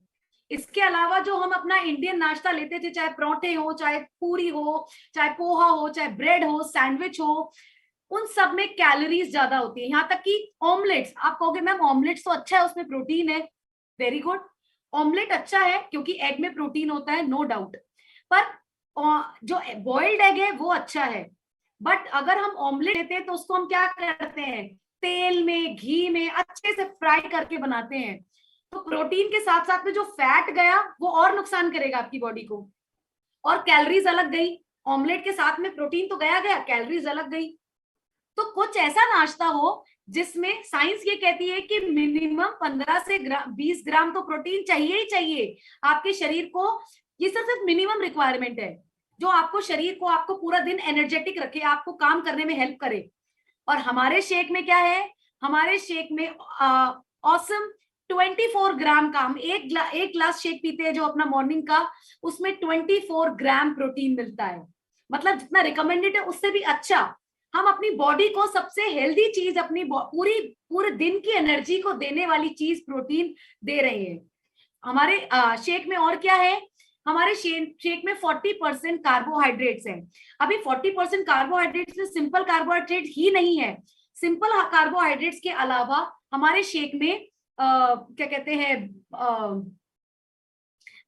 इसके अलावा जो हम अपना इंडियन नाश्ता लेते थे, चाहे परोठे हो, चाहे पूरी हो, चाहे पोहा हो, चाहे ब्रेड हो, सैंडविच हो, उन सब में कैलोरीज ज्यादा होती है। यहाँ तक कि ऑमलेट्स, आप कहोगे मैम ऑमलेट्स तो अच्छा है, उसमें प्रोटीन है। वेरी गुड, ऑमलेट अच्छा है क्योंकि एग में प्रोटीन होता है, नो डाउट। पर जो बॉइल्ड एग है वो अच्छा है। बट अगर हम ऑमलेट लेते हैं तो उसको हम क्या करते हैं, तेल में, घी में अच्छे से फ्राई करके बनाते हैं। तो प्रोटीन के साथ साथ में जो फैट गया वो और नुकसान करेगा आपकी बॉडी को, और कैलोरीज अलग गई। ऑमलेट के साथ में प्रोटीन तो गया गया, कैलोरीज अलग गई। तो कुछ ऐसा नाश्ता हो जिसमें साइंस ये कहती है कि मिनिमम 15 से 20 ग्राम तो प्रोटीन चाहिए ही चाहिए आपके शरीर को। ये सिर्फ मिनिमम रिक्वायरमेंट है जो आपको शरीर को, आपको पूरा दिन एनर्जेटिक रखे, आपको काम करने में हेल्प करे। और हमारे शेक में क्या है? हमारे शेक में ऑसम 24 ग्राम का, हम एक ग्लास शेक पीते हैं जो अपना मॉर्निंग का, उसमें 24 ग्राम प्रोटीन मिलता है। मतलब जितना रिकमेंडेड है उससे भी अच्छा। हम अपनी बॉडी को सबसे हेल्दी चीज, अपनी पूरे दिन की एनर्जी को देने वाली चीज प्रोटीन दे रहे हैं। हमारे शेक में और क्या है? हमारे शेक में 40% कार्बोहाइड्रेट्स हैं। अभी 40% कार्बोहाइड्रेट्स में सिंपल कार्बोहाइड्रेट ही नहीं है। सिंपल कार्बोहाइड्रेट्स के अलावा हमारे शेक में क्या कहते हैं,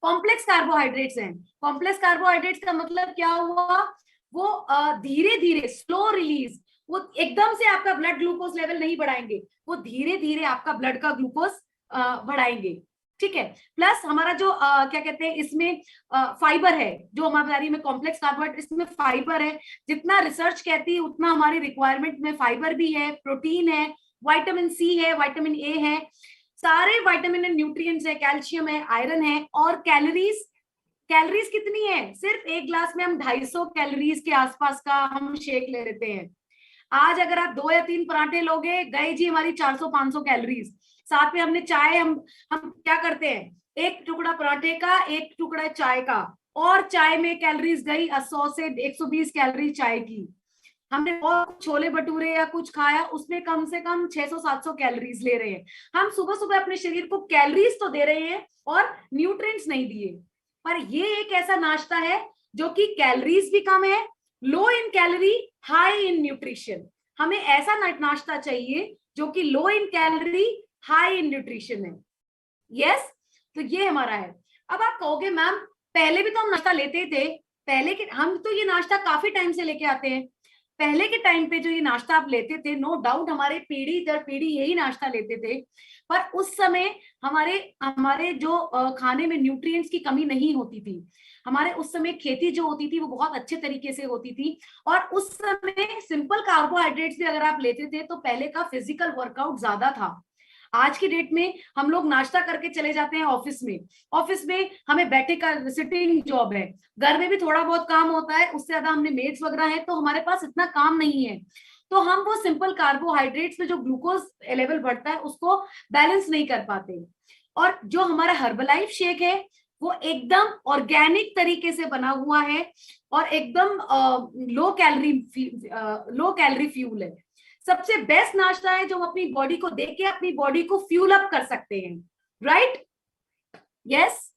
कॉम्प्लेक्स कार्बोहाइड्रेट्स हैं। कॉम्प्लेक्स कार्बोहाइड्रेट्स का मतलब क्या हुआ? वो धीरे धीरे, स्लो रिलीज, वो एकदम से आपका ब्लड ग्लूकोज लेवल नहीं बढ़ाएंगे, वो धीरे धीरे आपका ब्लड का ग्लूकोज बढ़ाएंगे। ठीक है। प्लस हमारा जो क्या कहते हैं, इसमें फाइबर है, जो हमारी में कॉम्प्लेक्स कार्बोहाइड्रेट, इसमें फाइबर है। जितना रिसर्च कहती है उतना हमारी रिक्वायरमेंट में फाइबर भी है, प्रोटीन है, विटामिन सी है, विटामिन ए है, सारे विटामिन एंड न्यूट्रिएंट्स है, कैल्शियम है, आयरन है। और कैलोरीज, कैलोरीज कितनी है? सिर्फ एक ग्लास में हम 250 कैलोरीज के आसपास का हम शेक ले लेते हैं। आज अगर आप 2 या 3 पराठे लोगे, गए जी हमारी 400-500 कैलोरीज। साथ में हमने चाय, हम क्या करते हैं, एक टुकड़ा पराठे का, एक टुकड़ा चाय का, और चाय में कैलोरीज गई 100 से 120 कैलोरी चाय की। हमने और छोले भटूरे या कुछ खाया, उसमें कम से कम 600-700 कैलोरीज ले रहे हैं। हम सुबह सुबह अपने शरीर को कैलोरीज तो दे रहे हैं और न्यूट्रिएंट्स नहीं दिए। पर ये एक ऐसा नाश्ता है जो कि कैलोरीज भी कम है, low in calorie, high in nutrition. हमें ऐसा नाश्ता चाहिए जो कि low in calorie, high in nutrition है। यस, तो ये हमारा है। अब आप कहोगे मैम पहले भी तो हम नाश्ता लेते थे, पहले के हम तो ये नाश्ता काफी टाइम से लेके आते हैं। पहले के टाइम पे जो ये नाश्ता आप लेते थे, नो डाउट हमारे पीढ़ी दर पीढ़ी यही नाश्ता लेते थे। पर उस समय हमारे हमारे जो खाने में न्यूट्रिएंट्स की कमी नहीं होती थी। हमारे उस समय खेती जो होती थी वो बहुत अच्छे तरीके से होती थी। और उस समय सिंपल कार्बोहाइड्रेट्स भी अगर आप लेते थे तो पहले का फिजिकल वर्कआउट ज्यादा था। आज की डेट में हम लोग नाश्ता करके चले जाते हैं ऑफिस में, ऑफिस में हमें बैठे का सिटिंग जॉब है, घर में भी थोड़ा बहुत काम होता है, उससे ज्यादा हमने मेड्स वगैरह है, तो हमारे पास इतना काम नहीं है। तो हम वो सिंपल कार्बोहाइड्रेट्स में जो ग्लूकोज लेवल बढ़ता है उसको बैलेंस नहीं कर पाते। और जो हमारा हर्बलाइफ शेक है वो एकदम ऑर्गेनिक तरीके से बना हुआ है और एकदम लो कैलोरी फ्यूल है। सबसे बेस्ट नाश्ता है जो हम अपनी बॉडी को देके अपनी बॉडी को फ्यूल अप कर सकते हैं, राइट? Yes,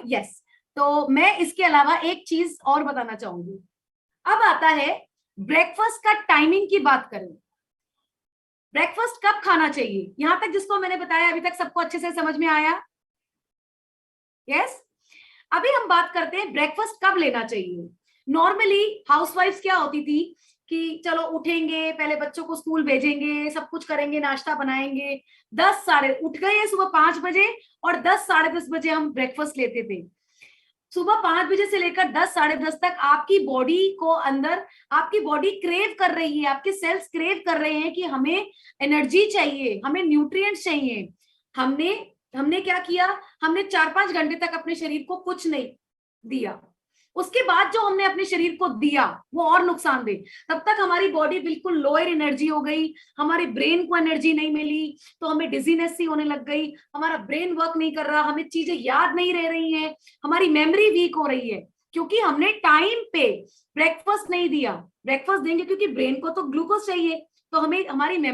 yes. तो मैं इसके अलावा एक चीज और बताना चाहूंगी। अब आता है ब्रेकफास्ट का टाइमिंग की बात करें। ब्रेकफास्ट कब खाना चाहिए, यहां तक जिसको मैंने बताया अभी तक सबको अच्छे से समझ में आया? यस। अभी हम बात करते हैं ब्रेकफास्ट कब लेना चाहिए। नॉर्मली हाउसवाइफ्स क्या होती थी कि चलो उठेंगे, पहले बच्चों को स्कूल भेजेंगे, सब कुछ करेंगे, नाश्ता बनाएंगे, 10 साढ़े उठ गए सुबह 5 बजे और 10 साढ़े 10 बजे हम ब्रेकफास्ट लेते थे। सुबह 5 बजे से लेकर 10 साढ़े 10 तक आपकी बॉडी को अंदर, आपकी बॉडी क्रेव कर रही है, आपके सेल्स क्रेव कर रहे हैं कि हमें एनर्जी चाहिए, हमें न्यूट्रिएंट्स चाहिए। हमने क्या किया, हमने 4-5 घंटे तक अपने शरीर को कुछ नहीं दिया। उसके बाद जो हमने अपने शरीर को दिया वो और नुकसानदेह। तब तक हमारी बॉडी बिल्कुल लोअर एनर्जी हो गई, हमारे ब्रेन को एनर्जी नहीं मिली, तो हमें डिजीनेस सी होने लग गई, हमारा ब्रेन वर्क नहीं कर रहा, हमें चीजें याद नहीं रह रही हैं, हमारी मेमोरी वीक हो रही है, क्योंकि हमने टाइम पे ब्रेकफास्ट नहीं दिया। ब्रेकफास्ट देंगे क्योंकि ब्रेन को तो ग्लूकोज चाहिए, तो हमें हमारी